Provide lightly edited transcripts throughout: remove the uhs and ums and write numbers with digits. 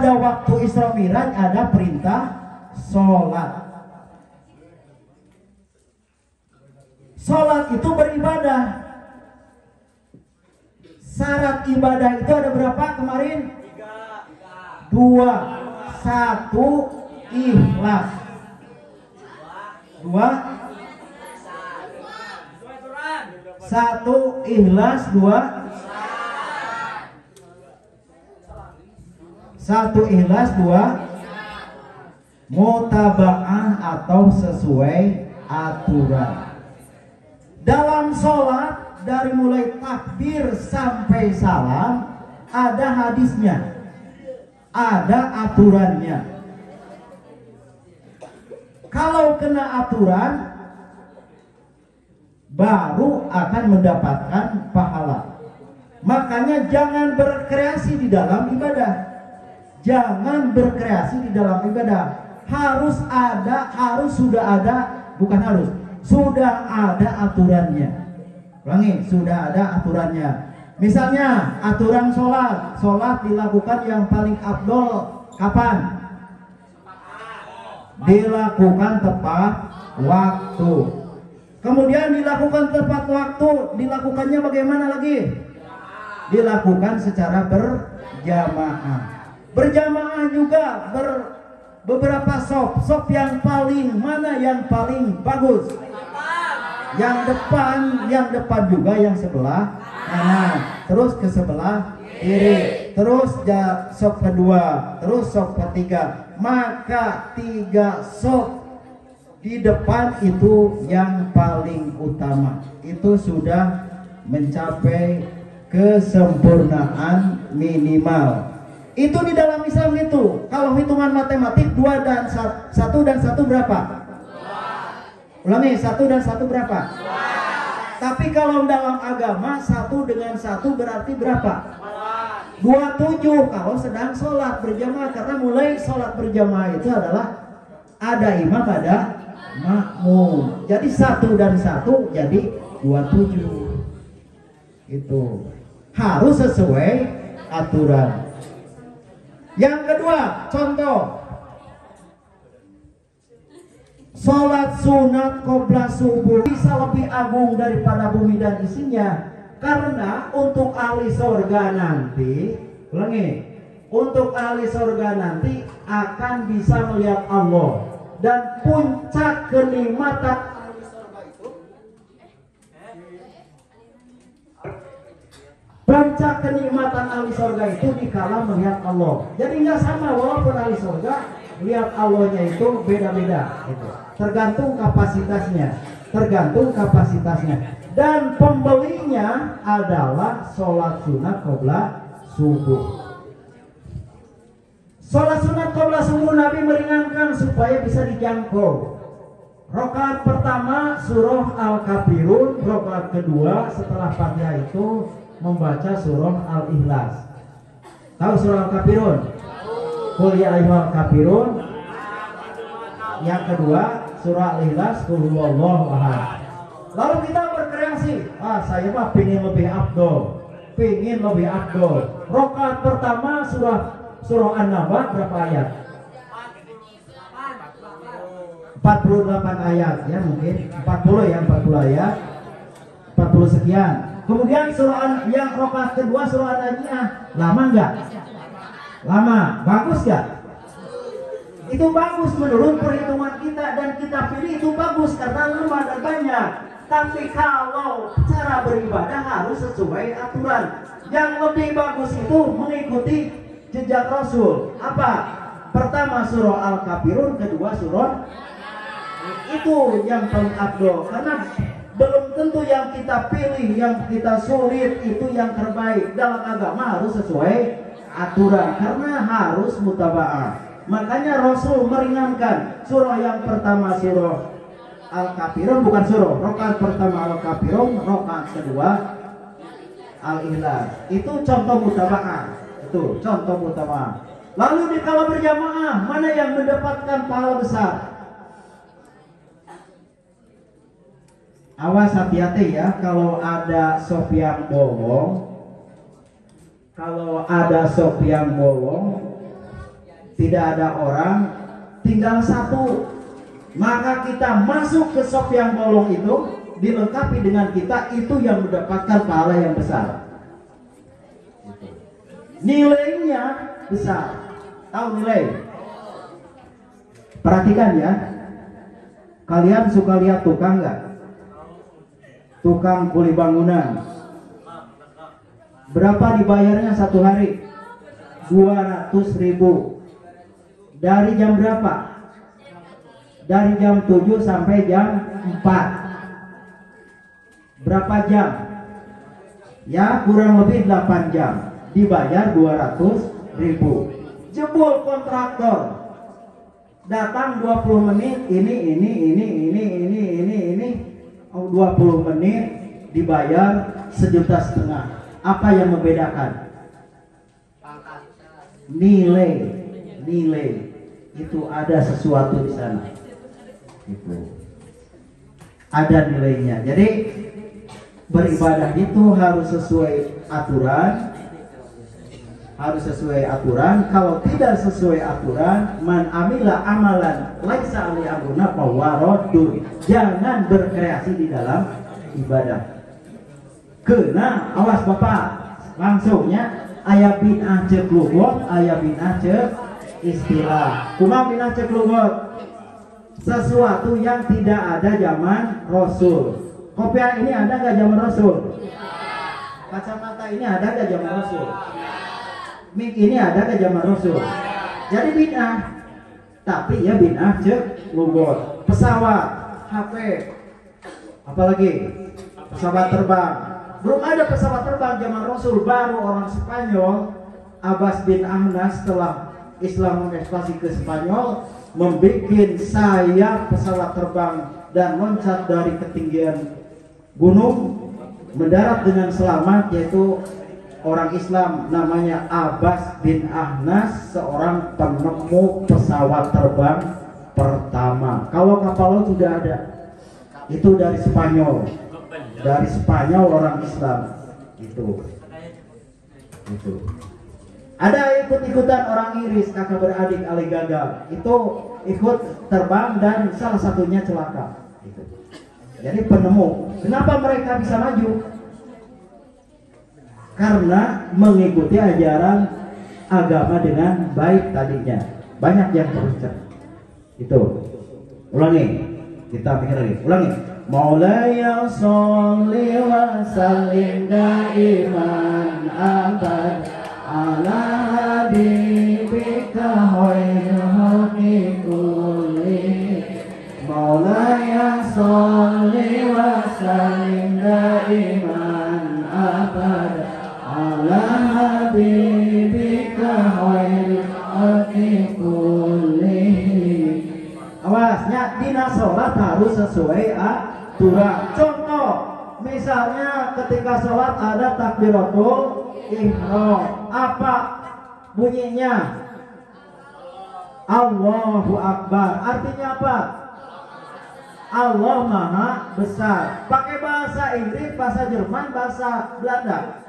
pada waktu Isra Mi'raj ada perintah sholat. Sholat itu beribadah. Syarat ibadah itu ada berapa kemarin? 2. 1 ikhlas. 2 1 ikhlas, 2 1 ikhlas, 2 mutaba'ah atau sesuai aturan. Dalam sholat dari mulai takbir sampai salam ada hadisnya, ada aturannya. Kalau kena aturan baru akan mendapatkan pahala. Makanya jangan berkreasi di dalam ibadah. Jangan berkreasi di dalam ibadah. Sudah ada aturannya. Ulangi, sudah ada aturannya. Misalnya aturan sholat dilakukan yang paling afdol kapan? Dilakukan tepat waktu. Kemudian dilakukan tepat waktu, dilakukannya bagaimana lagi? Dilakukan secara berjamaah. Berjamaah juga beberapa sop yang paling mana yang paling bagus? Yang depan juga yang sebelah kanan, terus ke sebelah kiri, terus sop kedua, terus sop ketiga. Maka 3 sop di depan itu yang paling utama. Itu sudah mencapai kesempurnaan minimal. Itu di dalam Islam itu. Kalau hitungan matematik 2 dan 1 dan 1 berapa? 2. Ulangi, 1 dan 1 berapa? 2. Tapi kalau dalam agama 1 dengan 1 berarti berapa? 27 kalau sedang sholat berjamaah. Karena mulai sholat berjamaah itu adalah ada imam ada makmum. Jadi 1 dan 1 jadi 27. Itu harus sesuai aturan. Yang kedua, contoh sholat sunat qobla subuh bisa lebih agung daripada bumi dan isinya. Karena untuk ahli surga nanti, ulangi, untuk ahli surga nanti akan bisa melihat Allah. Dan puncak kenikmatan ahli surga itu, puncak kenikmatan ahli surga itu dikala melihat Allah. Jadi nggak sama, walaupun ahli surga lihat Allahnya itu beda-beda, gitu. Tergantung kapasitasnya. Dan pembelinya adalah sholat sunat qobla subuh. Sholat sunat qobla subuh Nabi meringankan supaya bisa dijangkau. Rakaat pertama surah Al-Kafirun, rakaat kedua setelah Fatihah itu membaca surah Al-Ikhlas. Tahu surah Al-Kafirun? Qul ya ayyuhal kafirun. Yang kedua surah Al-Ikhlas, qul huwallahu ahad. Lalu kita berkreasi, saya mah pingin lebih afdol. Rakaat pertama surah An-Naba berapa ayat? 48 ayat ya, mungkin 40 ayat, 40 sekian. Kemudian yang rakaat kedua surah An-Najiyah, lama enggak? Lama. Bagus enggak? Itu bagus menurut perhitungan kita, dan kita pilih itu bagus karena lama dan banyak. Tapi kalau cara beribadah harus sesuai aturan. Yang lebih bagus itu mengikuti jejak Rasul. Apa? Pertama surah Al-Kafirun, kedua surah. Itu yang paling afdol. Karena belum tentu yang kita pilih, yang kita sulit itu yang terbaik. Dalam agama harus sesuai aturan karena harus mutaba'ah. Makanya Rasul meringankan. Surah yang pertama surah Al-Kafirun, bukan surah. Rakaat pertama Al-Kafirun, rakaat kedua Al-Ikhlas. Itu contoh mutaba'ah. Itu contoh mutaba'ah. Lalu di kala berjamaah, mana yang mendapatkan pahala besar? Awas, hati-hati ya, kalau ada sop yang bolong, tidak ada orang, tinggal satu. Maka kita masuk ke sop yang bolong itu, dilengkapi dengan kita, itu yang mendapatkan pahala yang besar. Nilainya besar. Tahu nilai? Perhatikan ya. Kalian suka lihat tukang nggak? Tukang kuli bangunan. Berapa dibayarnya satu hari? 200.000. Dari jam berapa? Dari jam 7 sampai jam 4. Berapa jam? Ya kurang lebih 8 jam. Dibayar 200.000. Jebol kontraktor datang 20 menit, ini 20 menit dibayar 1,5 juta. Apa yang membedakan? Nilai itu ada sesuatu di sana. Itu ada nilainya. Jadi beribadah itu harus sesuai aturan. Kalau tidak sesuai aturan, man amila amalan laisa alaihi amruna fawaradun. Jangan berkreasi di dalam ibadah. Kena awas Bapak, langsungnya aya bid'ah ceuk lugot, aya bid'ah ceuk istilah. Kumaha bid'ah ceuk lugot? Sesuatu yang tidak ada zaman Rasul. Kopiah ini ada nggak zaman Rasul? Kacamata ini ada nggak zaman Rasul? Mik ini ada ke zaman Rasul. Jadi bid'ah. Tapi ya bid'ah ceuk lugot. Pesawat, HP, apalagi pesawat terbang. Belum ada pesawat terbang zaman Rasul. Baru orang Spanyol, Abbas bin Ahnas, setelah Islam mengekspansi ke Spanyol, membuat sayap pesawat terbang dan loncat dari ketinggian gunung, mendarat dengan selamat, yaitu orang Islam namanya Abbas bin Ahnas, seorang penemu pesawat terbang pertama. Kalau kapal laut sudah ada, itu dari Spanyol. Dari Spanyol orang Islam itu. Ada ikut-ikutan orang Inggris, kakak beradik Ali gagal. Itu ikut terbang dan salah satunya celaka. Jadi penemu. Kenapa mereka bisa maju? Karena mengikuti ajaran agama dengan baik tadinya. Banyak yang terucap. Itu. Ulangi. Kita pikir lagi. Ulangi. Maulaya sholli wa sallim daiman abad ala habibika khairil khalqi kulli. Maulaya sholli wa sallim daiman abad ala habibika khairil khalqi kulli. Awasnya, dina sholat harus sesuai aturan. Contoh, misalnya ketika sholat ada takbiratul ihram. Apa bunyinya? Allahu Akbar. Artinya apa? Allah Maha Besar. Pakai bahasa Inggris, bahasa Jerman, bahasa Belanda.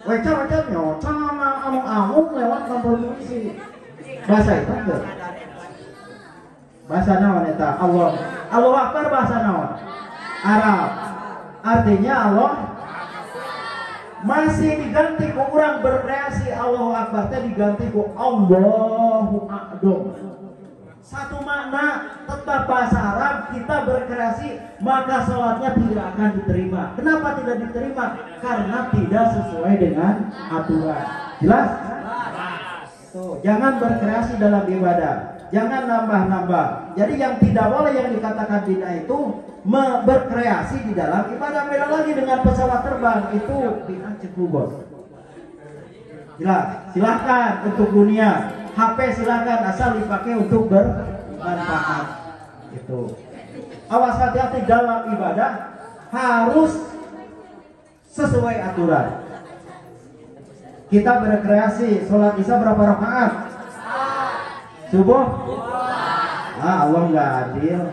Wajar nyocang sama amung-amung lewat kantor polisi. Bahasa itu enggak? Bahasa naon eta? Allah Akbar bahasa naon? Arab. Artinya Allah masih diganti ku orang berkreasi. Allahu Akbar teh diganti ku Allahu Akbar. Satu makna, tetap bahasa Arab, kita berkreasi, maka sholatnya tidak akan diterima. Kenapa tidak diterima? Karena tidak sesuai dengan aturan. Jelas? Tuh, jangan berkreasi dalam ibadah, jangan nambah-nambah. Jadi yang tidak boleh yang dikatakan bid'ah itu berkreasi di dalam ibadah. Beda lagi dengan pesawat terbang, itu bid'ah cekubos. Jelas? Silahkan untuk dunia. HP silakan asal dipakai untuk bermanfaat. Itu. Awas, hati-hati dalam ibadah harus sesuai aturan. Kita berkreasi, sholat isya berapa rakaat? Subuh? Allah nggak adil.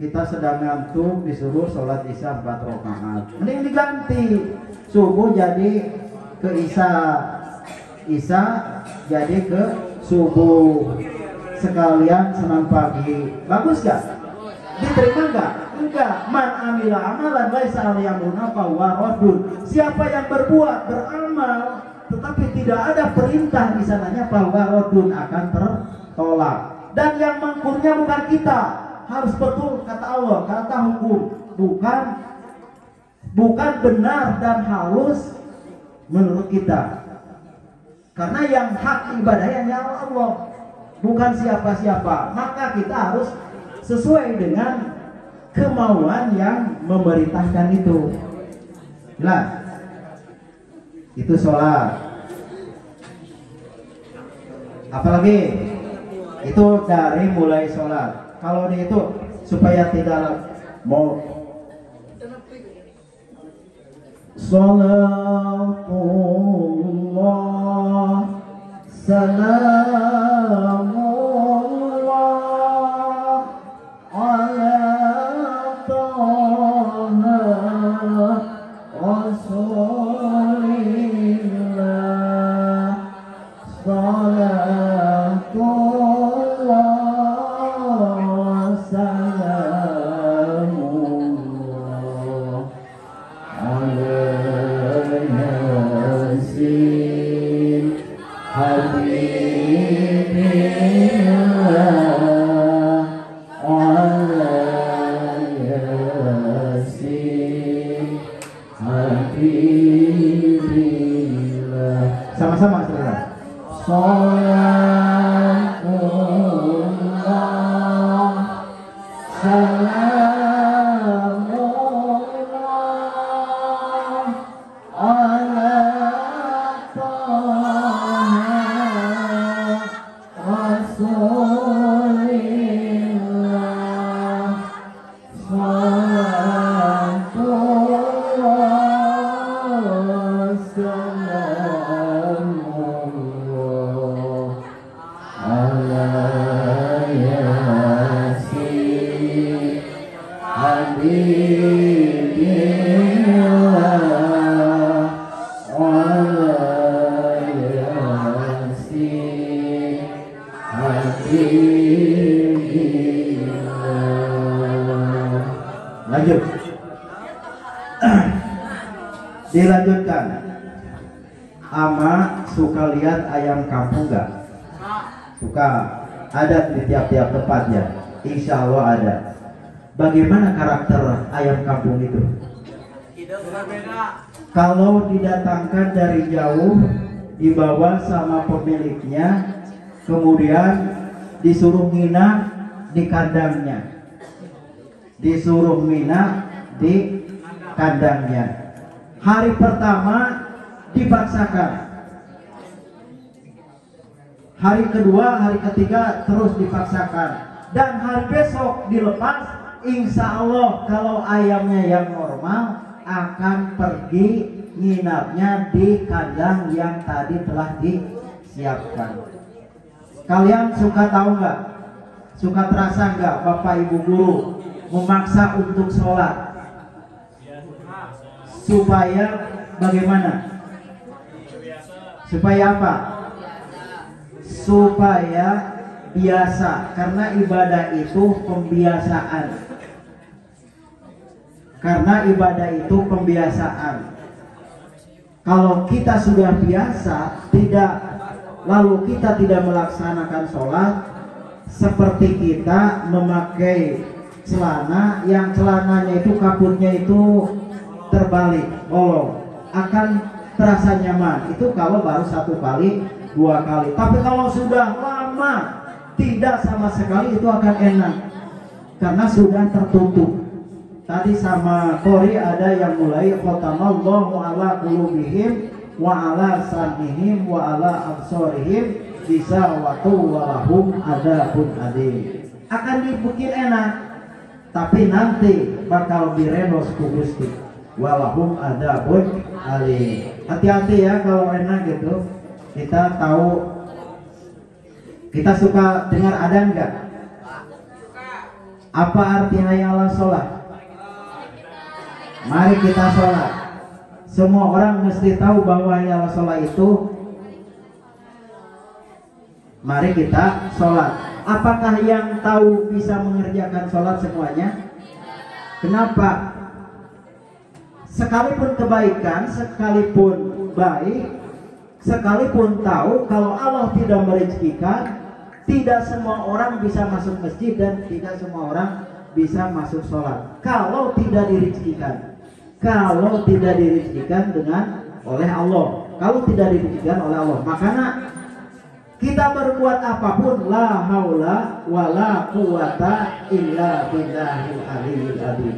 Kita sedang ngantuk disuruh sholat isya 4 rakaat. Mending diganti. Subuh jadi ke isya. Isya jadi ke subuh, sekalian senam pagi. Bagus gak? Diterima gak? Enggak. Man amila amalan laisa alaihi amruna fahuwa raddun. Siapa yang berbuat, beramal tetapi tidak ada perintah di sananya, fahuwa raddun, akan tertolak. Dan yang mangkurnya bukan kita. Harus betul kata Allah, kata hukum, bukan benar dan halus menurut kita. Karena yang hak ibadahnya Allah, bukan siapa-siapa. Maka kita harus sesuai dengan kemauan yang memerintahkan itu. Jelas? Itu sholat. Apalagi itu dari mulai sholat. Kalau itu supaya tidak mau Salatullah salamullah ala taha rasulillah. Salatullah salamullah ala yasin habibillah ala yasin habibillah. Sama-sama saudara. Salatullah salamullah ala taha rasulillah. Salatullah salamullah ala yasin habibillah ala yasin habibillah. Lanjut. Dilanjutkan. Ama suka lihat ayam kampung gak? Suka. Ada di tiap-tiap tempatnya. Insya Allah ada. Bagaimana karakter ayam kampung itu? Kalau didatangkan dari jauh, dibawa sama pemiliknya, kemudian disuruh nginap di kandangnya. Disuruh nginap di kandangnya. Hari pertama dipaksakan. Hari kedua, hari ketiga terus dipaksakan. Dan hari besok dilepas. Insya Allah kalau ayamnya yang normal akan pergi nginapnya di kandang yang tadi telah disiapkan. Kalian suka tahu nggak? Suka terasa nggak Bapak Ibu guru memaksa untuk sholat? Supaya bagaimana? Supaya apa? Supaya biasa. Karena ibadah itu pembiasaan. Karena ibadah itu pembiasaan. Kalau kita sudah biasa, lalu kita tidak melaksanakan sholat, seperti kita memakai celana yang celananya itu kaputnya itu terbalik, bolong, akan terasa nyaman. Itu kalau baru 1 kali, 2 kali. Tapi kalau sudah lama tidak sama sekali, itu akan enak karena sudah tertutup. Tadi sama Qori ada yang mulai khatamallahu ala qulubihim wa ala sam'ihim wa ala absarihim bisawatu wa lahum adabun adim. Akan dibikin enak, tapi nanti bakal direnos ku Gusti. Walahum adabun alim. Hati-hati ya kalau enak gitu. Kita tahu, kita suka dengar adzan enggak? Apa arti hayya 'alas shalah? Mari kita sholat. Semua orang mesti tahu bahwa hayya 'alas shalah itu Mari kita sholat. Apakah yang tahu bisa mengerjakan sholat semuanya? Kenapa? Sekalipun kebaikan, sekalipun baik, sekalipun tahu kalau Allah tidak merezekikan, tidak semua orang bisa masuk masjid dan tidak semua orang bisa masuk sholat. Kalau tidak direzekikan, dengan oleh Allah, kalau tidak direzekikan oleh Allah, makanya kita berbuat apapun la haula wala quwata illa billahil aliyil azim.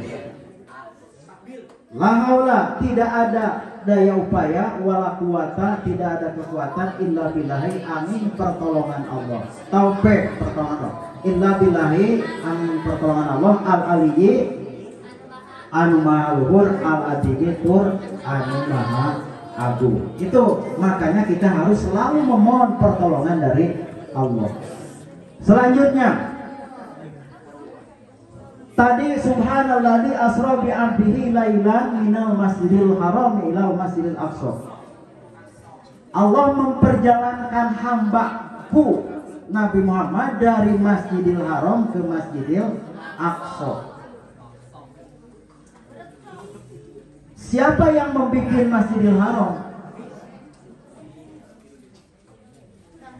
La haula, tidak ada daya upaya, wala quwata, tidak ada kekuatan, illa billahi, amin pertolongan Allah. Taufik pertolongan Allah. Illa billahi, amin pertolongan Allah. Al aliyyi anu maha luhur, al azimi tur anu maha agung. Itu makanya kita harus selalu memohon pertolongan dari Allah. Selanjutnya, tadi subhanalladzi asra bi 'abdihi lailan minal masjidil haram ila masjidil aqsa. Allah memperjalankan hambaku Nabi Muhammad dari Masjidil Haram ke Masjidil Aqsa. Siapa yang membuat Masjidil Haram?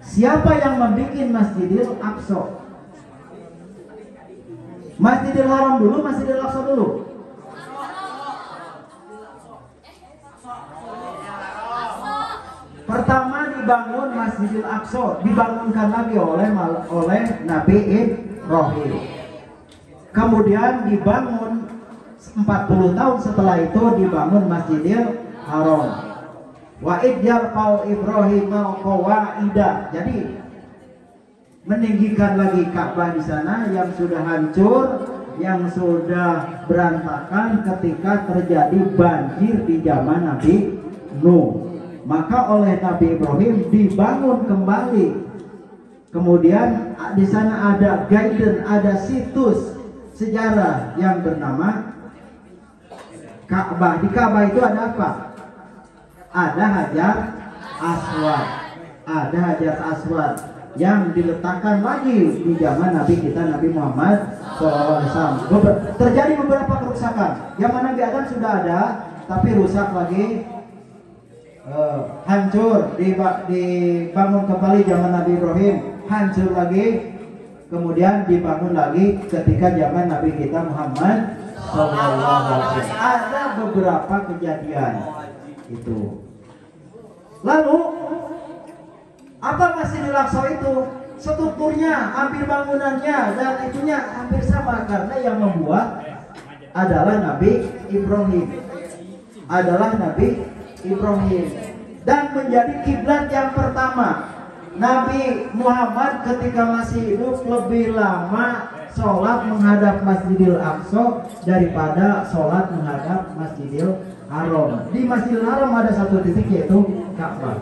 Siapa yang membuat Masjidil Aqsa? Masjidil Haram dulu, Masjidil Aqsa dulu. Pertama dibangun Masjidil Aqsa, dibangunkan lagi oleh Nabi Ibrahim. Kemudian dibangun 40 tahun setelah itu dibangun Masjidil Haram. Wa idjar qaul Ibrahim qawaida. Jadi meninggikan lagi Ka'bah di sana yang sudah hancur, yang sudah berantakan ketika terjadi banjir di zaman Nabi Nuh. Maka oleh Nabi Ibrahim dibangun kembali. Kemudian di sana ada guidance, ada situs sejarah yang bernama Ka'bah. Di Ka'bah itu ada apa? Ada Hajar Aswad. Ada Hajar Aswad yang diletakkan lagi di zaman Nabi kita Nabi Muhammad SAW. Terjadi beberapa kerusakan. Yang mana Nabi Adam sudah ada, tapi rusak lagi, hancur. Dibangun kembali zaman Nabi Ibrahim, hancur lagi. Kemudian dibangun lagi ketika zaman Nabi kita Muhammad SAW. Ada beberapa kejadian itu. Lalu apa Masjidil Aqsa itu? Strukturnya, hampir bangunannya dan itunya hampir sama, karena yang membuat adalah Nabi Ibrahim. Dan menjadi kiblat yang pertama. Nabi Muhammad ketika masih hidup lebih lama sholat menghadap Masjidil Aqsa daripada sholat menghadap Masjidil Haram. Di Masjidil Haram ada satu titik, yaitu Ka'bah.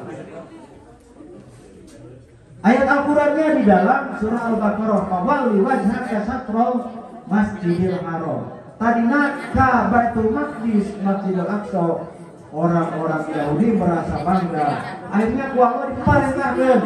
Ayat Al-Qurannya di dalam surah Al-Baqarah, fawalli wajhaka syatral Masjidil Haram. Tadina ka Baitul Maqdis, Masjidil Aqsa. Orang-orang Yahudi merasa bangga. Akhirnya kuangnya diparentahkeun.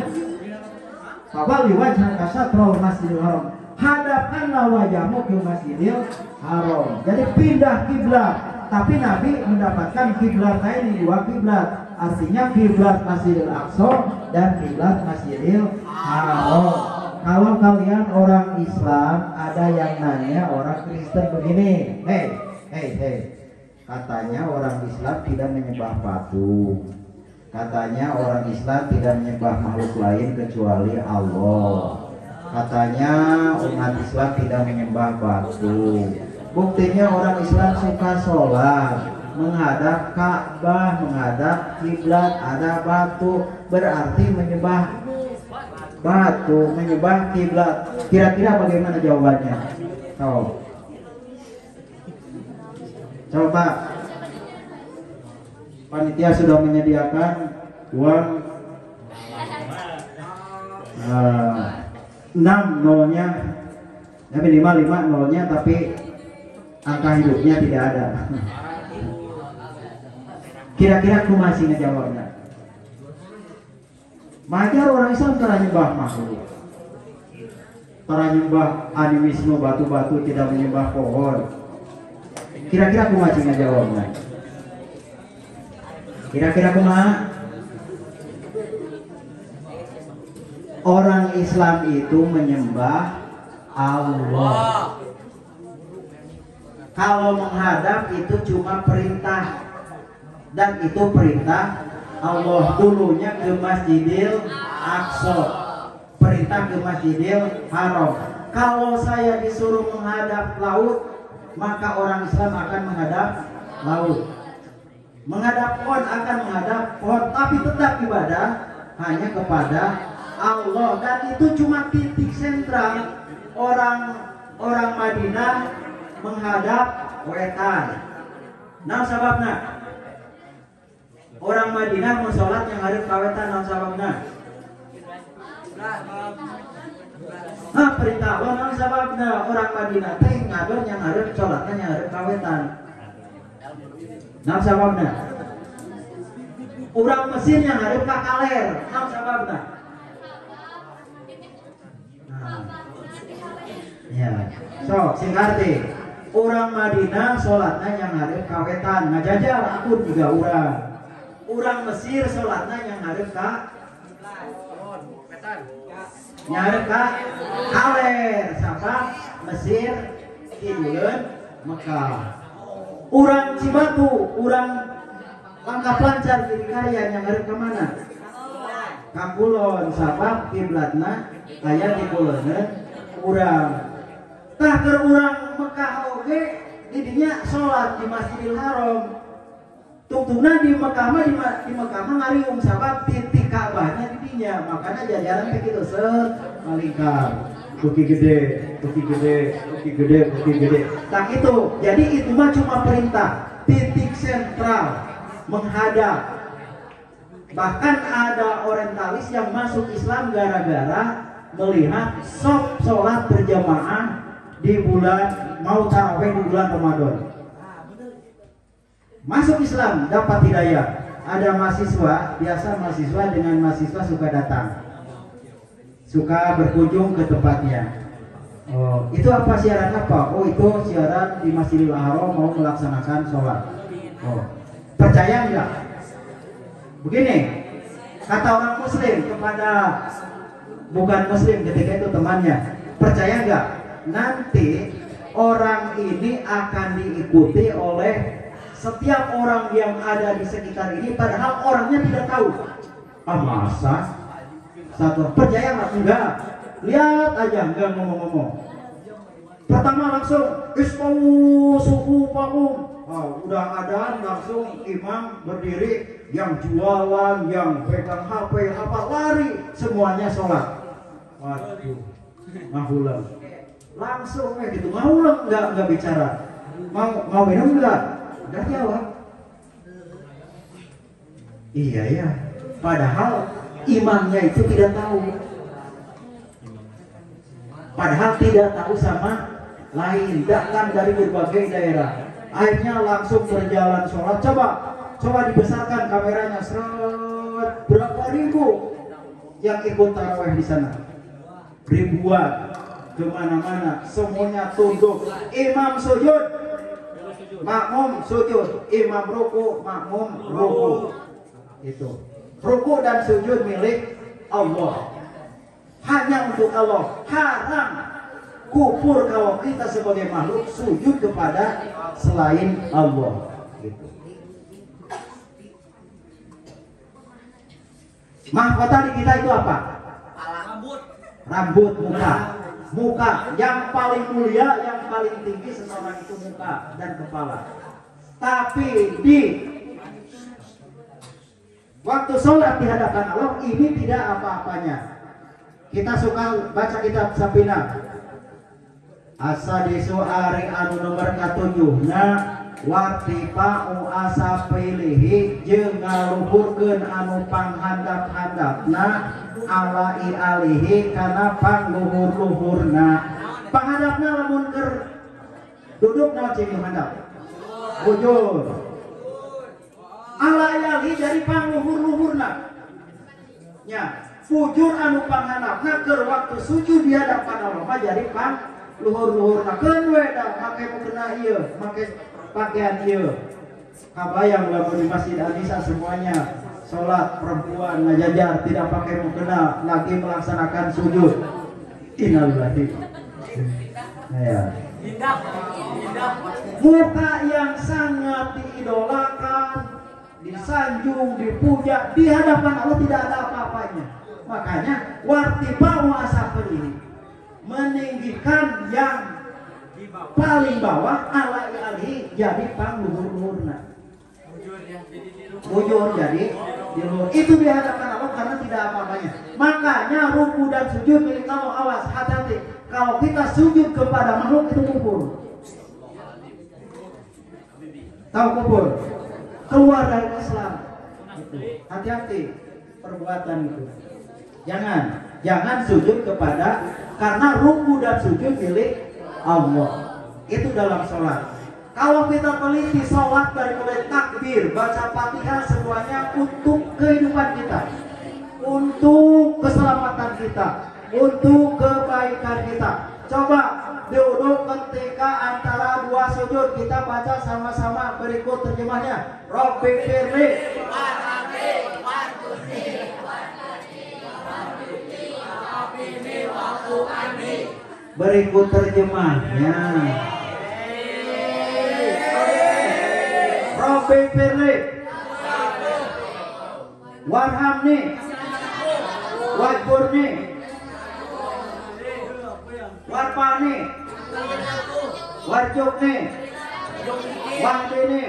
Fawalli wajhaka syatral Masjidil Haram. Hadapkanlah wajahmu ke Masjidil Haram. Jadi pindah kiblat. Tapi Nabi mendapatkan kiblat lain, dua kiblat. Artinya kiblat Masjidil Aqsa dan kiblat Masjidil Haram. Kalau kalian orang Islam, ada yang nanya orang Kristen begini, hey, katanya orang Islam tidak menyembah patung. Katanya orang Islam tidak menyembah makhluk lain kecuali Allah. Katanya umat Islam tidak menyembah batu. Buktinya orang Islam suka sholat menghadap Ka'bah, menghadap kiblat, ada batu, berarti menyembah batu, menyembah kiblat. Kira-kira bagaimana jawabannya? Coba. Panitia sudah menyediakan uang 6 nolnya, ya minimal 5 nolnya, tapi angka hidupnya tidak ada. Kira-kira aku masih ngejawabnya. Majar orang Islam cara nyembah makhluk, cara nyembah animisme batu-batu, tidak menyembah pohon. Kira-kira kumaha cing ngajawabna? Kira-kira kumaha? Orang Islam itu menyembah Allah. Kalau menghadap itu cuma perintah, dan itu perintah Allah. Dulunya ke Masjidil Aqsa, perintah ke Masjidil Haram. Kalau saya disuruh menghadap laut, maka orang Islam akan menghadap laut. Menghadap pohon akan menghadap pohon, tapi tetap ibadah hanya kepada Allah. Dan itu cuma titik sentral. Orang Madinah menghadap wetan. Nah sababna orang Madinah mau sholat yang harus kawetan. Nah sababna perintah Allah. Nah sababna orang Madinah teh ngadon yang harus sholatnya yang harus kawetan. Nah sababna orang Mesir yang harus kakaler. Nah sababna ya, so singkati orang Madinah sholatnya yang harus kawetan ngajajal akun juga orang Mesir sholatnya yang harus kaler sabab Mesir kiduleun Mekah. Orang Cibatu, orang Langkah Lancar kiri karya yang harus kemana? Kakulon sabab kiblatna aya di kuloneun urang. Tah keur urang Mekah oge didinya salat di Masjidil Haram. Tungtungna di Mekah mah di Mekah mah ngariung sabab titik Ka'bahnya didinya. Makanya jajaran teh kitu set malingkar. Bukti gede. Tak itu. Jadi itu mah cuma perintah, titik sentral menghadap. Bahkan ada orientalis yang masuk Islam gara-gara melihat sok sholat berjamaah di bulan mau tarawih di bulan Ramadan. Masuk Islam dapat hidayah. Ada mahasiswa, biasa mahasiswa dengan mahasiswa suka datang, suka berkunjung ke tempatnya. Oh, itu apa siaran apa? Oh, itu siaran di Masjidil Haram mau melaksanakan sholat. Oh, percaya enggak? Begini, kata orang Muslim kepada bukan Muslim ketika itu temannya, percaya enggak? Nanti orang ini akan diikuti oleh setiap orang yang ada di sekitar ini, padahal orangnya tidak tahu. Ah masa? Satu, percaya nggak? Enggak. Lihat aja, enggak ngomong-ngomong. Pertama langsung istawu sufu pakum. Udah ada langsung imam berdiri, yang jualan, yang pegang HP, apa lari, semuanya sholat. Waduh, mahulam. Langsung gitu, mahulam nggak bicara. Mau minum nggak jawab. Iya ya, padahal imamnya itu tidak tahu. Padahal tidak tahu sama lain, datang dari berbagai daerah. Akhirnya langsung berjalan sholat. Coba dibesarkan kameranya. Seret, berapa ribu yang ikut tarawih di sana? Ribuan, kemana-mana, semuanya tunduk. Imam sujud, makmum sujud. Imam ruku, makmum ruku. Itu ruku dan sujud milik Allah, hanya untuk Allah. Haram kufur kalau kita sebagai makhluk sujud kepada selain Allah. Gitu. Mahkota di kita itu apa? Rambut, muka. Yang paling mulia, yang paling tinggi seseorang itu muka dan kepala. Tapi di waktu sholat di hadapan Allah ini tidak apa-apanya. Kita suka baca kitab Sapina. Asadisu ari anu nomor 7 wartifa'u asapilihi jeung ngaluhurkeun anu panghandap-handapna alai alihi kana pangluhur-luhurna. Panghandapna lamun keur duduk naon cing handap? Bujur. Alai alihi dari pangluhur-luhurna. Ya, Bujur anu panghanapna keur waktu sujud di hadapan Allah mah jadi pang luhur-luhurna keun we da make mukena ieu, make pakaian ieu. Kabayang lamun di Masjid Anisa semuanya salat perempuan ngajajar tidak pakai mukena lagi melaksanakan sujud. Innalillahi. Ya. Muka yang sangat diidolakan, disanjung, dipuja di hadapan Allah tidak ada apa-apanya. Makanya wartiba wa asafali meninggikan yang paling bawah ala alhi jadi pangluhur-luhurna. Bujur jadi diluhur. Itu di hadapan Allah karena tidak apa-apanya. Makanya ruku dan sujud milik Allah. Awas, hati-hati. Kalau kita sujud kepada makhluk itu kufur. Tahu kufur? Keluar dari Islam. Hati-hati perbuatan itu. Jangan sujud kepada, karena ruku dan sujud milik Allah. Itu dalam sholat. Kalau kita teliti sholat dari mulai takbir, baca Fatihah semuanya untuk kehidupan kita, untuk keselamatan kita, untuk kebaikan kita. Coba diuduk ketika antara dua sujud kita baca sama-sama berikut terjemahnya. Rabbi firli berikut terjemahnya. Rabbi firli warhamni wajburni warpani warjukni wahdini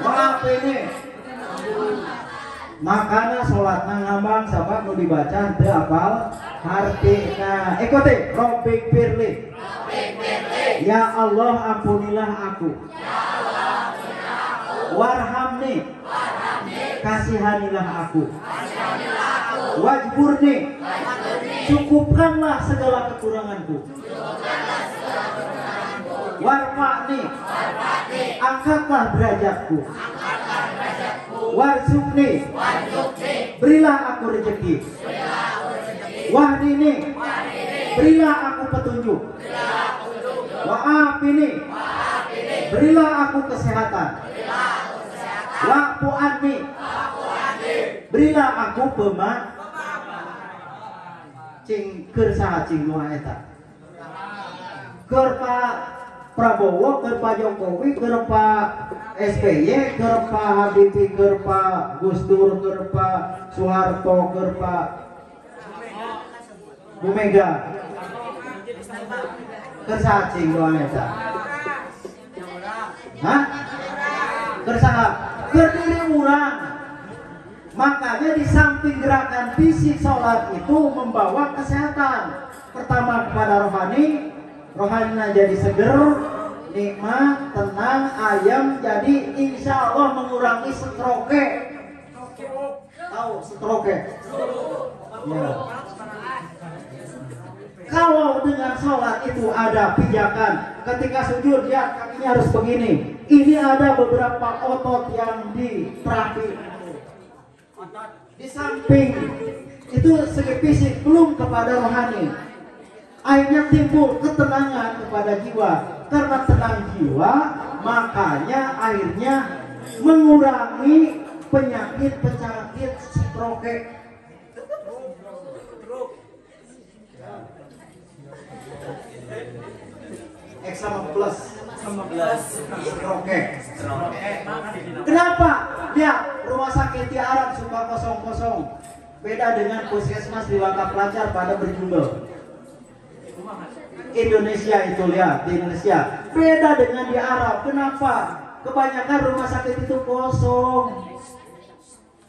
waafini. Makanya sholatna ngambang sabab nu dibaca teu apal hartina. Ikuti Rabbi firli. Ya Allah ampunilah aku. Warhamni, kasihanilah aku. Wajburni, cukupkanlah segala kekuranganku. Warfa'ni, angkatlah derajatku. Warzuqni, berilah aku rezeki. Wahdini, berilah aku petunjuk. Wa'afini, berilah aku kesehatan. Wa'fu anni, berilah aku cing keur saha cing nu eta. Keur Pak Prabowo, keur Pak Jokowi, keur Pak SBY, keur Pak Habibie, keur Pak Gus Dur, keur Pak Soeharto, keur Pak Bu Mega. Keur saha cing nu eta? Hah? Keur saha? Keur diri urang. Makanya di samping gerakan fisik sholat itu membawa kesehatan. Pertama kepada rohani, rohaninya jadi seger, nikmat, tenang, ayam. Jadi insya Allah mengurangi stroke. Tahu stroke? Ya. Kalau dengan sholat itu ada pijakan, ketika sujud lihat kakinya harus begini. Ini ada beberapa otot yang diterapi. Di samping itu segi fisik belum kepada rohani. Akhirnya timbul ketenangan kepada jiwa. Karena tenang jiwa, makanya akhirnya mengurangi penyakit stroke. Eksama plus stroke. Kenapa? Lihat rumah sakit di Arab suka kosong-kosong. Beda dengan puskesmas di Langkah Pelajar pada berjumlah. Indonesia itu lihat di Indonesia beda dengan di Arab. Kenapa? Kebanyakan rumah sakit itu kosong.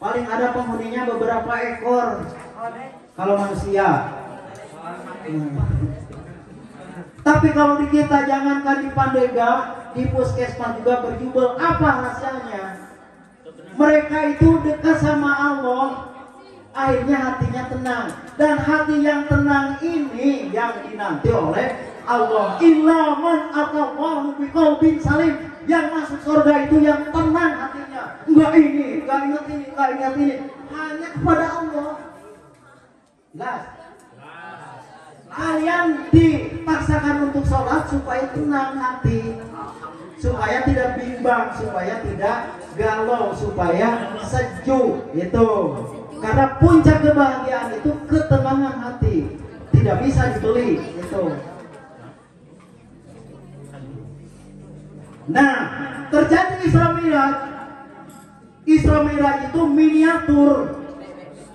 Paling ada penghuninya beberapa ekor. Kalau manusia. Tapi kalau di kita, jangankan di Pandega, di puskesmas juga berjubel. Apa rahasianya? Mereka itu dekat sama Allah, akhirnya hatinya tenang. Dan hati yang tenang ini yang dinanti oleh Allah. Illa man atallaha biqalbin salim. Yang masuk surga itu yang tenang hatinya. Enggak ini, enggak ingat ini, enggak ingat ini. Hanya kepada Allah. Jelas? Kalian dipaksakan untuk sholat supaya tenang hati, supaya tidak bimbang, supaya tidak galau, supaya sejuk. Itu karena puncak kebahagiaan itu ketenangan hati, tidak bisa dibeli. Itu. Nah, terjadi Isra Mi'raj. Isra Mi'raj itu miniatur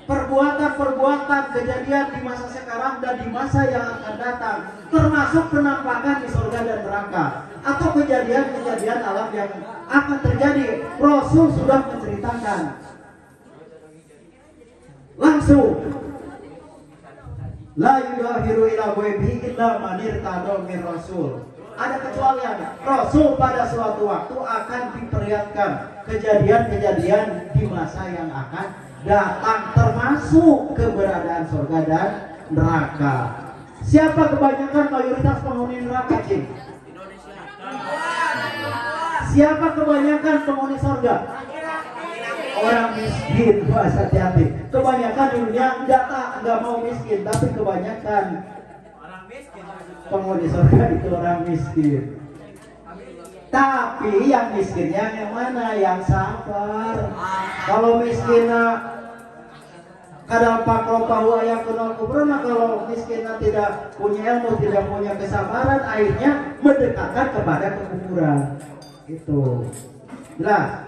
perbuatan-perbuatan kejadian di masa sekarang dan di masa yang akan datang, termasuk penampakan di surga dan neraka atau kejadian-kejadian alam yang akan terjadi. Rasul sudah menceritakan langsung. La yudahiru ila ghaibi illa man irtada min rasul. Ada kecualian. Rasul pada suatu waktu akan diperlihatkan kejadian-kejadian di masa yang akan datang, termasuk keberadaan surga dan neraka. Siapa kebanyakan mayoritas penghuni neraka, Cing? Siapa kebanyakan penghuni surga? Orang miskin. Wah, hati-hati. Kebanyakan di dunia nggak mau miskin, tapi kebanyakan penghuni surga itu orang miskin. Tapi yang miskinnya yang mana? Yang sabar. Kalau miskinnya kadang pakropahu ayah kenal kubrona, kalau miskinnya tidak punya ilmu, tidak punya kesabaran, akhirnya mendekatkan kepada kekufuran. Itu jelas.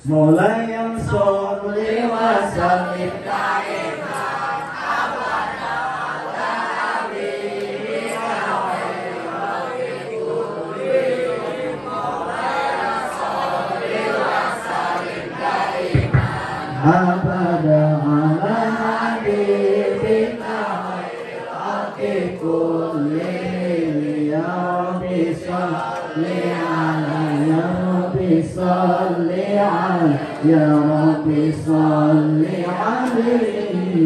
Mulai yang sholli wa sallim daiman abada ala habibina khairil khalqi mulai yang sholli wa sallim daiman abada ala habibina khairil khalqi kulli ya rabbi sholli Salli ala ya Rabbi salli alaihi.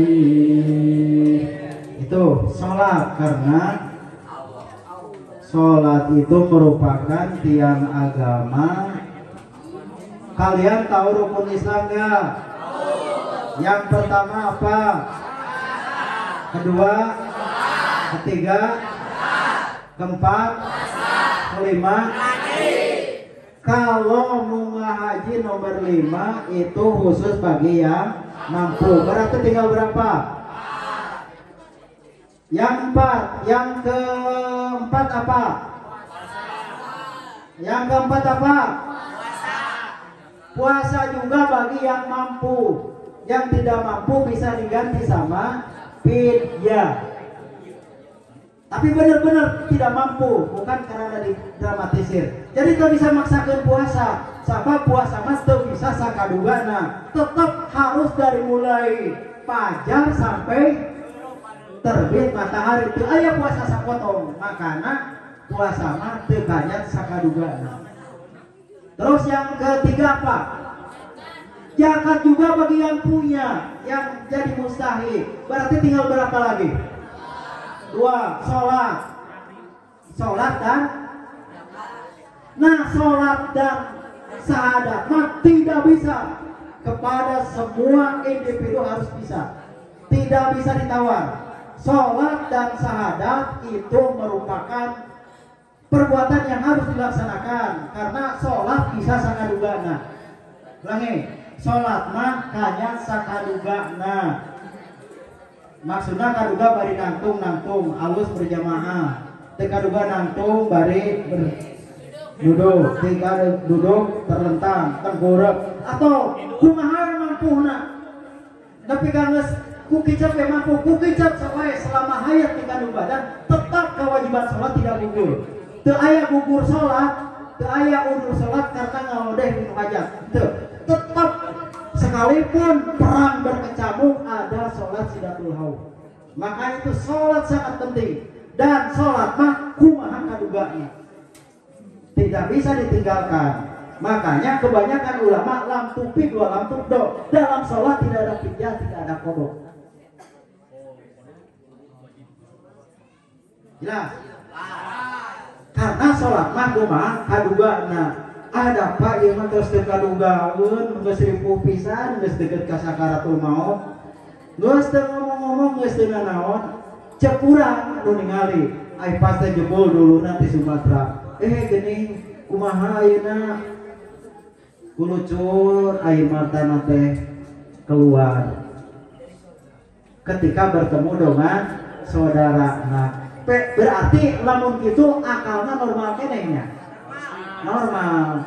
Itu sholat, karena sholat itu merupakan tiang agama. Kalian tahu rukun Islam nggak? Yang pertama apa? Kedua? Ketiga? Keempat? Kelima? Kalau munggah haji nomor 5 itu khusus bagi yang mampu. Berarti tinggal berapa? Yang 4. Yang keempat apa? Yang keempat apa? Puasa juga bagi yang mampu. Yang tidak mampu bisa diganti sama fidyah. Tapi benar-benar tidak mampu, bukan karena didramatisir. Jadi kita bisa maksakan puasa, sama puasa mas tuh bisa sakadugana. Tetap harus dari mulai fajar sampai terbit matahari. Itu ayah puasa sapotong, makanya puasa mah teganya sakadugana. Terus yang ketiga apa? Zakat juga bagi yang punya, yang jadi mustahil. Berarti tinggal berapa lagi? 2. Sholat dan sholat dan syahadat tidak bisa kepada semua individu, harus bisa, tidak bisa ditawar. Sholat dan syahadat itu merupakan perbuatan yang harus dilaksanakan, karena sholat bisa sakadugana. Ulangi, sholat mah kanya sakadugana. Maksudnya kaduga bari nangtung alus berjamaah. Tekaduga nangtung bari duduk, tinggal duduk terlentang, tengkurap, atau kumaha mampuna. Tapi kalau kukicap ya mampu, kukicap sampai selama hayat di kaduga, dan tetap kewajiban sholat tidak gugur. Teu aya gugur sholat, teu aya undur sholat karena ngalodeh minum hajat. Tetap sekalipun perang berkecamuk ada sholat sidatul haul. Maka itu sholat sangat penting, dan sholat mah kumaha kaduganya tidak bisa ditinggalkan. Makanya kebanyakan ulama lam tupi dua lam tubdo, dalam sholat tidak ada fidyah, tidak ada qodok. Jelas? Karena sholat mah kumaha kadugana. Ada pak yang terus dekadugaun, terus ribu pisan, terus deket kasakaratul maut. Geus teu ngomong-ngomong geus teu naon, cepurang nu ningali ai pas teh jebol dulurna ti Sumatera. Geuning kumaha ayeuna? Kulucur ai martana teh keluar. Ketika bertemu dengan saudara. Nah, berarti lamun kitu akalna normal kenehnya. Normal.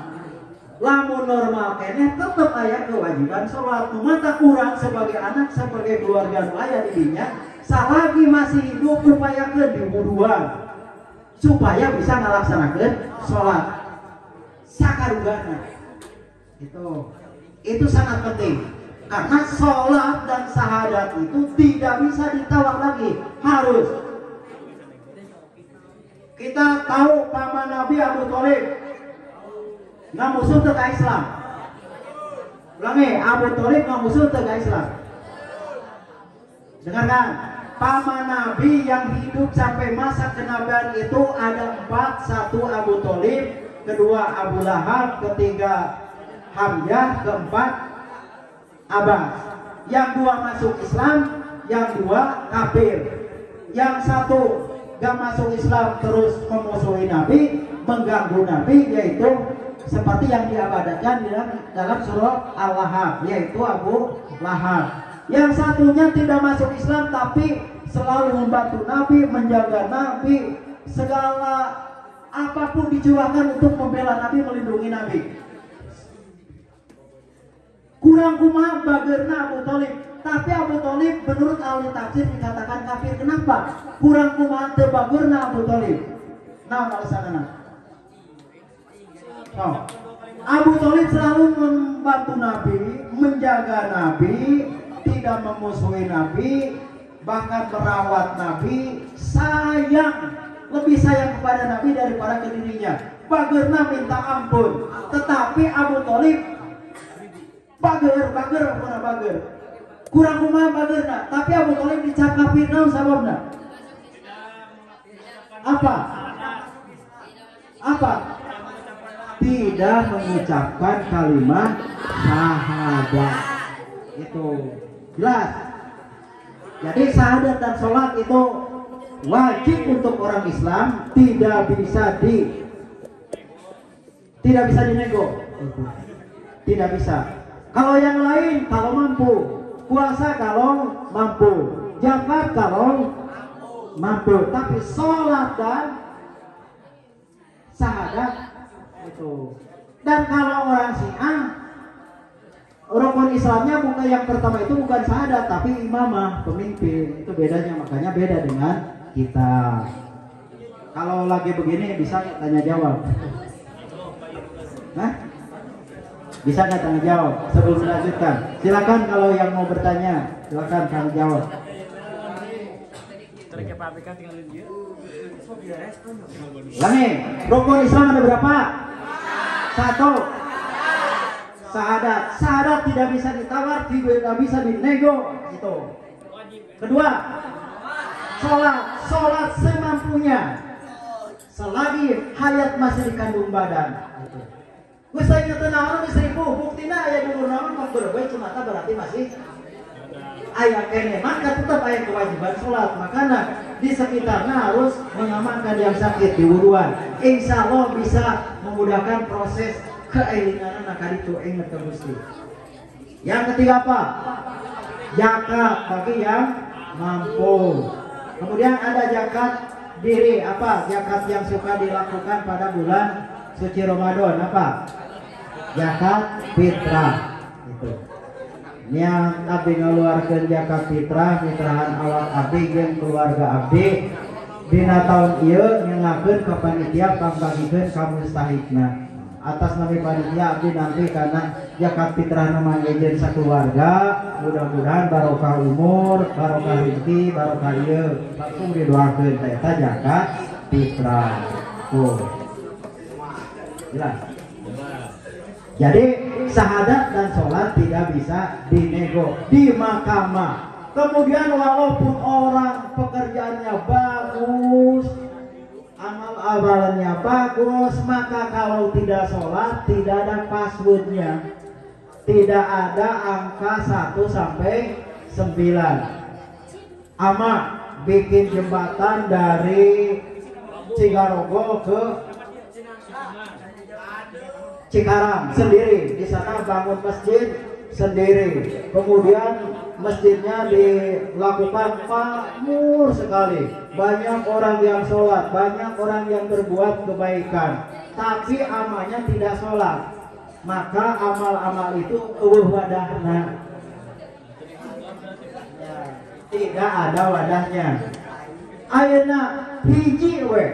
Lamun normal keneh tetep aya kewajiban salat. Mata kurang sebagai anak, sebagai keluarga nu aya di dinya, salagi masih hidup upayakeun diwuduan supaya bisa ngalaksanakeun salat sakarugana. Itu sangat penting karena salat dan syahadat itu tidak bisa ditawar lagi, harus. Kita tahu paman Nabi Abu Thalib ngamusuh teu ka Islam. Ulangi, Abu Thalib ngamusuh teu ka Islam. Dengarkan, paman Nabi yang hidup sampai masa kenabian itu ada 4. 1 Abu Thalib, kedua Abu Lahab, ketiga Hamzah, keempat Abbas. Yang 2 masuk Islam, yang 2 kafir. Yang 1 gak masuk Islam terus memusuhi Nabi, mengganggu Nabi, yaitu seperti yang diabadakan dalam surah Al-Lahab, yaitu Abu Lahab. Yang satunya tidak masuk Islam tapi selalu membantu Nabi, menjaga Nabi, segala apapun dicurahkan untuk membela Nabi, melindungi Nabi. Kurang kumaha bageurna Abu Thalib, tapi Abu Thalib menurut ahli tafsir dikatakan kafir. Kenapa? Kurang kumaha teu bageurna Abu Thalib. Naon alasanna? Abu Thalib selalu membantu Nabi, menjaga Nabi, tidak memusuhi Nabi, bahkan merawat Nabi, lebih sayang kepada Nabi daripada ke dirinya. Bageurna minta ampun, tetapi Abu Thalib bager. Kurang kumaha bageurna, tapi Abu Thalib dicap kafir. Naon sababna? Apa? Tidak mengucapkan kalimat syahadat. Itu jelas. Jadi syahadat dan sholat itu wajib untuk orang Islam, tidak bisa dinego. Tidak bisa. Kalau yang lain kalau mampu, puasa kalau mampu, zakat kalau mampu, tapi sholat dan syahadat itu. Dan kalau orang Syiah, rukun Islamnya bukan yang pertama itu bukan syahadat tapi imamah, pemimpin. Itu bedanya, makanya beda dengan kita. Kalau lagi begini bisa tanya jawab. Nah, bisa nggak tanya jawab sebelum dilanjutkan? Silakan kalau yang mau bertanya, silakan tanya jawab. Lani, rukun Islam ada berapa? 1. Syahadat tidak bisa ditawar, tidak bisa dinego. Itu. Kedua, sholat semampunya, selagi hayat masih dikandung badan. Gue saya nyata naon di 1000, buktina aya dulu naon mah berwe cuma berarti masih aya kene, maka tetap aya kewajiban sholat. Makanya di sekitarnya harus mengamankan yang sakit di wuduan. Insya Allah bisa memudahkan proses keelinganan nakal itu. Ingat ke Gusti. Yang ketiga apa? Zakat bagi yang mampu. Kemudian ada zakat diri, apa? Zakat yang suka dilakukan pada bulan suci Ramadan, apa? Zakat fitrah. Itu. Yang abdi ngaluarkeun zakat fitrah, fitrahan awak abdi jeung keluarga abdi dina taun ieu nyengakeun ka panitia pambagikeun ka mustahikna. Atas nama panitia abdi nanti karena zakat fitrah nama ngejeun sakeluarga, mudah-mudahan barokah umur, barokah rezeki, barokah ieu. Langsung didoakeun eta zakat fitrah. Tuh. Jelas. Jadi syahadat dan sholat tidak bisa dinego di mahkamah. Kemudian walaupun orang pekerjaannya bagus, amal-amalannya bagus, maka kalau tidak sholat tidak ada passwordnya, tidak ada angka 1 sampai 9. Ama bikin jembatan dari Cigarogol ke Cikarang sendiri. Di sana bangun masjid sendiri. Kemudian masjidnya dilakukan makmur sekali. Banyak orang yang sholat, banyak orang yang berbuat kebaikan. Tapi amalnya tidak sholat. Maka amal-amal itu wadahna. Tidak ada wadahnya. Ayeuna hiji we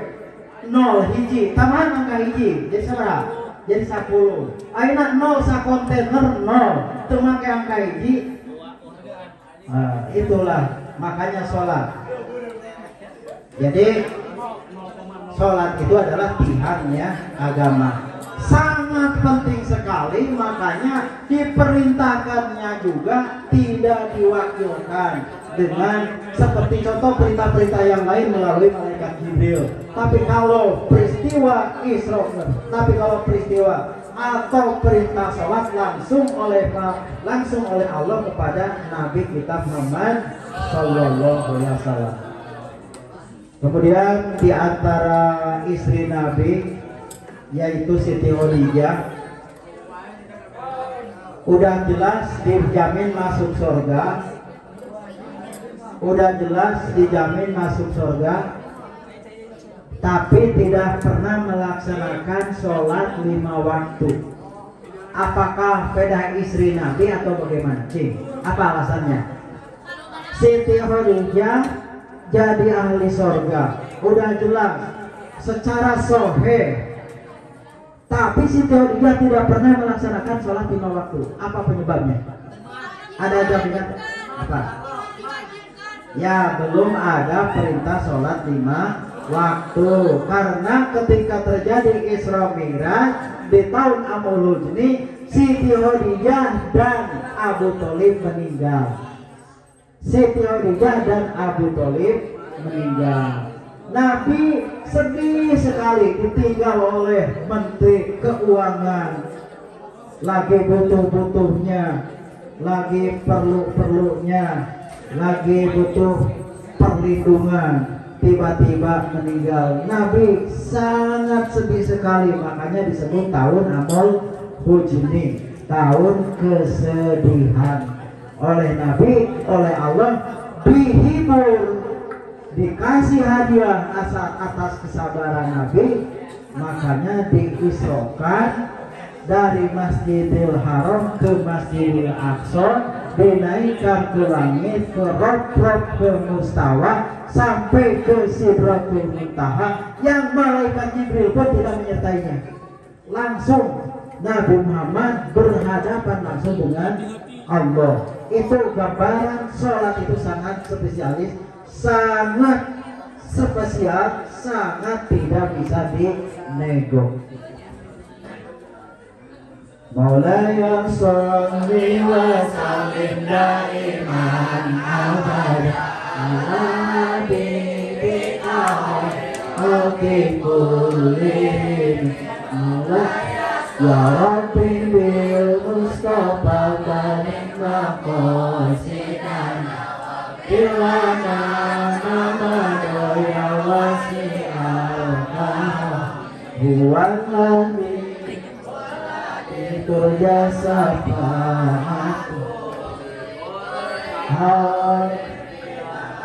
0 hiji tambahan angka hiji jadi sabaraha? Jadi 10. Ayeuna 0 sakontainer 0 teu make angka hiji. Itulah makanya sholat. Jadi sholat itu adalah tihannya agama. Sangat penting sekali, makanya diperintahkannya juga tidak diwakilkan dengan seperti contoh perintah-perintah yang lain melalui malaikat Jibril. Tapi kalau peristiwa Isra, atau perintah sholat langsung oleh Allah kepada Nabi kita Muhammad Sallallahu Alaihi Wasallam. Kemudian di antara istri Nabi yaitu Siti Khadijah udah jelas dijamin masuk surga, tapi tidak pernah melaksanakan sholat 5 waktu. Apakah beda istri Nabi atau bagaimana? Apa alasannya? Siti Khadijah jadi ahli surga, udah jelas secara sahih. Tapi Siti Khadijah tidak pernah melaksanakan sholat 5 waktu. Apa penyebabnya? Ada jaminan apa? Ya, belum ada perintah sholat 5 waktu. Karena ketika terjadi Isra Mi'raj di tahun Amul Huzni, Siti Khadijah dan Abu Thalib meninggal. Nabi sedih sekali ditinggal oleh Menteri Keuangan, lagi butuh-butuhnya, lagi perlu-perlunya, lagi butuh perlindungan, tiba-tiba meninggal. Nabi sangat sedih sekali, makanya disebut tahun Amul Huzni, tahun kesedihan. Oleh Nabi, oleh Allah dihibur, dikasih hadiah atas kesabaran Nabi, makanya diisrokan dari Masjidil Haram ke Masjidil Aqsa, dinaikkan ke langit, ke Rob ke Mustawa, sampai ke Sidratul Muntaha, yang malaikat Jibril pun tidak menyertainya. Langsung Nabi Muhammad berhadapan langsung dengan Allah. Itu gambaran sholat itu sangat spesialis, sangat spesial, sangat tidak bisa dinego. Maulaya sholli wa sallim daiman abada ala habibika khairil kullin. Ya Rabbi bil Mustafa karim maqasidan ilana namado ya wasi'al huwal ladzi turja safa'atu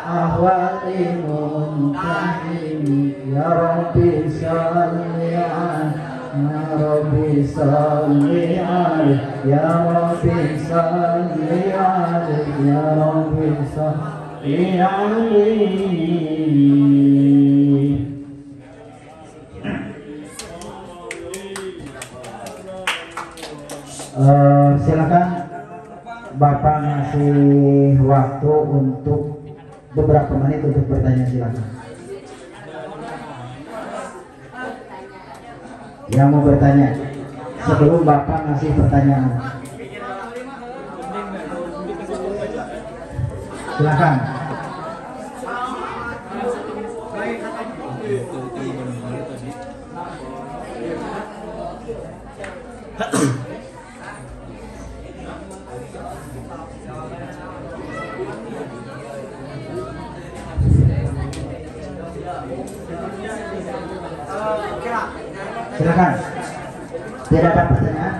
ahwati muntahini. Ya Rabbi sholli ya Rabbi salli alaihi, ya Rabbi salli alaihi, ya Rabbi salli alaihi. Silakan Bapak ngasih waktu untuk beberapa menit untuk bertanya, silakan. Yang mau bertanya sebelum Bapak ngasih pertanyaan, silakan. Silakan. Tidak ada pertanyaan?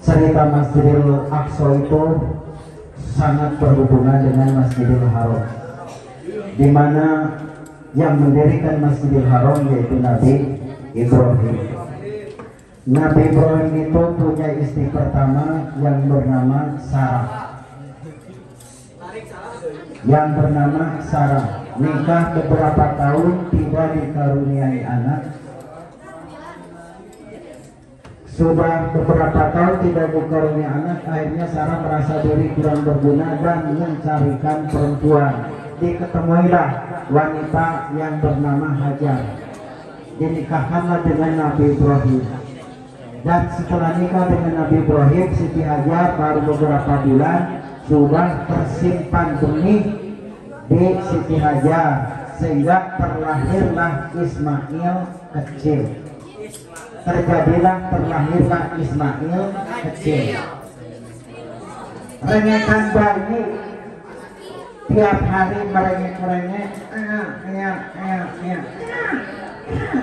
Cerita Masjidil Aqsa itu sangat berhubungan dengan Masjidil Haram, di mana yang mendirikan Masjidil Haram yaitu Nabi Ibrahim. Nabi Ibrahim itu punya istri pertama yang bernama Sarah. Nikah beberapa tahun tidak dikaruniai anak. Sudah beberapa tahun tidak dikaruniai anak, akhirnya Sarah merasa diri kurang berguna dan mencarikan perempuan. Diketemuilah wanita yang bernama Hajar. Dinikahkanlah dengan Nabi Ibrahim. Dan setelah nikah dengan Nabi Ibrahim, Siti Hajar baru beberapa bulan sudah tersimpan benih di Siti Hajar, sehingga terlahirlah Ismail kecil. Terlahirlah Ismail kecil. Rengekan bayi tiap hari merengek-rengek,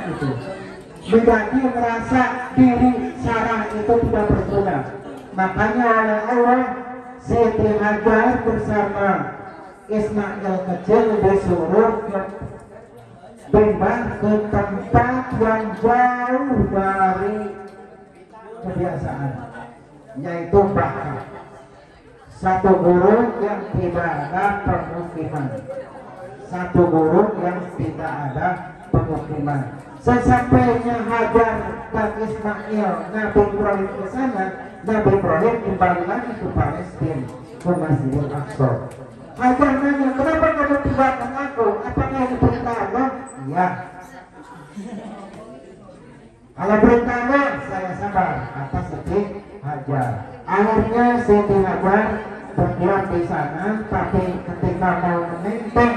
itu. Menjadi merasa diri Sarah itu tidak berguna. Makanya oleh Allah Siti Hajar bersama Ismail kecil disuruh pindah ke tempat yang jauh dari kebiasaan, yaitu Bakkah, satu gurun yang tidak ada pemukiman. Sesampainya Hajar dan Ismail, Nabi Ibrahim ke sana, Nabi Ibrahim kembali lagi ke Palestina, ke Masjidil Aqsa. Hajar nanya, kenapa kamu tinggalkan aku? Apakah ini perintah Allah? Iya. Kalau perintah Allah, saya sabar, kata Siti Hajar. Akhirnya Siti Hajar berdiam di sana, tapi ketika mau menenteng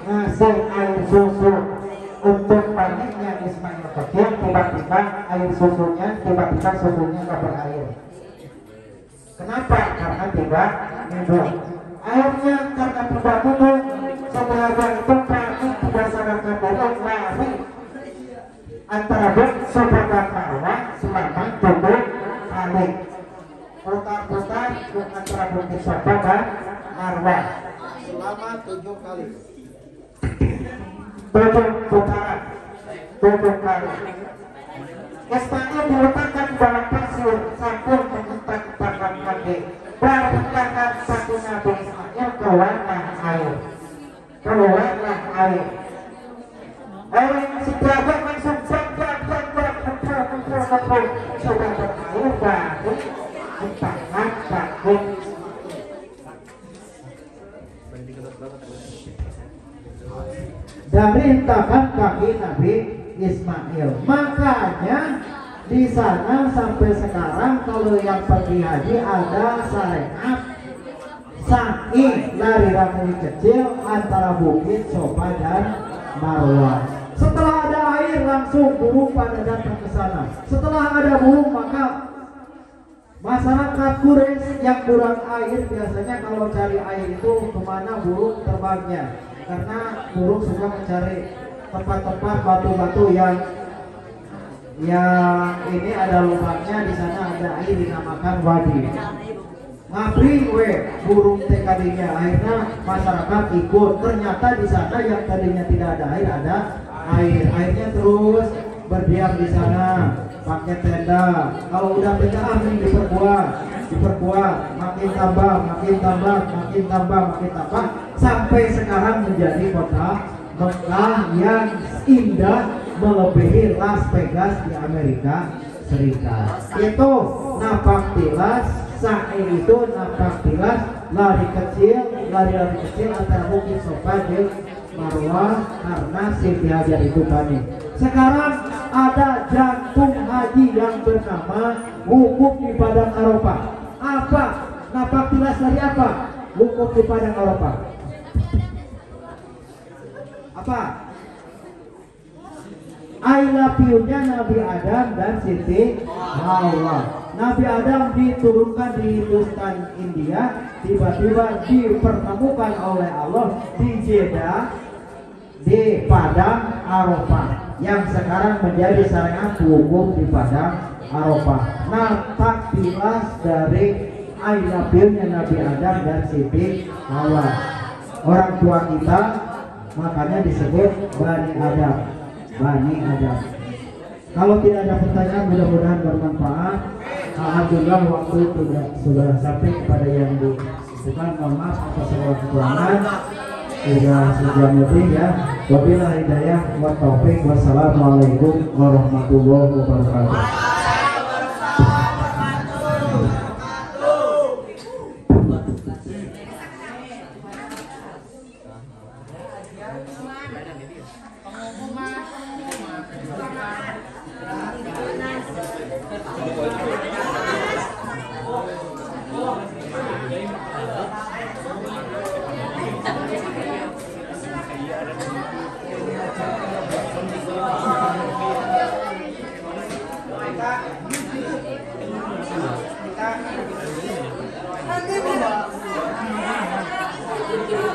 ngasih air susu untuk bayinya Ismail kecil, tiba-tiba susunya nggak berair. Kenapa? Karena tidak minum. Akhirnya karena tidak minum, setelah itu kami berdasarkan dari lari antara sebagai Marwah selama 7 kali. Putar-putar antara Bukit Safa dan Marwah selama 7 kali. 7 putaran, 7 kali. Ismail diletakkan dalam pasir sambil mengentak-entakkan kaki. Berhentakkan kaki Nabi Ismail keluarlah air. Air sejajar langsung kumpul sudah berair dari hentakan kaki. Dari hentakan kaki Nabi Ismail. Makanya di sana sampai sekarang kalau yang pergi haji ada syariat sa'i lari ramai kecil antara Bukit Safa dan Marwah. Setelah ada air langsung burung pada datang ke sana. Setelah ada burung maka masyarakat Quraisy yang kurang air biasanya kalau cari air itu kemana burung terbangnya, karena burung suka mencari tempat-tempat batu-batu yang ini ada lubangnya, di sana ada air dinamakan wadi. Ngabri burung TKD-nya, akhirnya masyarakat ikut. Ternyata di sana yang tadinya tidak ada air, ada air. Airnya terus berdiam di sana, pakai tenda. Kalau udah tenda ini diperkuat, makin tambah, sampai sekarang menjadi kota Mekah yang indah melebihi Las Vegas di Amerika Serikat. Itu napak tilas, sa'i itu napak tilas, lari kecil antara Bukit Safa dan Marwah karena Siti Hajar itu panik. Sekarang ada jantung haji yang bernama wukuf di Padang Arafah. Apa? Napak tilas dari apa? Wukuf di Padang Arafah. Apa? I love you-nya Nabi Adam dan Siti Hawa. Nabi Adam diturunkan di Hindustan India, tiba-tiba dipertemukan oleh Allah di Jeddah, di Padang Arafah, yang sekarang menjadi syariat hukum di Padang Arafah. Nah, takbilas dari I love you-nya Nabi Adam dan Siti Hawa. Orang tua kita makanya disebut Bani Adam. Bani Adam. Kalau tidak ada pertanyaan, mudah-mudahan bermanfaat. Alhamdulillah waktu sudah sampai kepada yang dibutuhkan. Mohon maaf atas segala kekurangan. Sudah sejam lebih ya. Wabillahi hidayah wa taufik. Wassalamualaikum warahmatullahi wabarakatuh.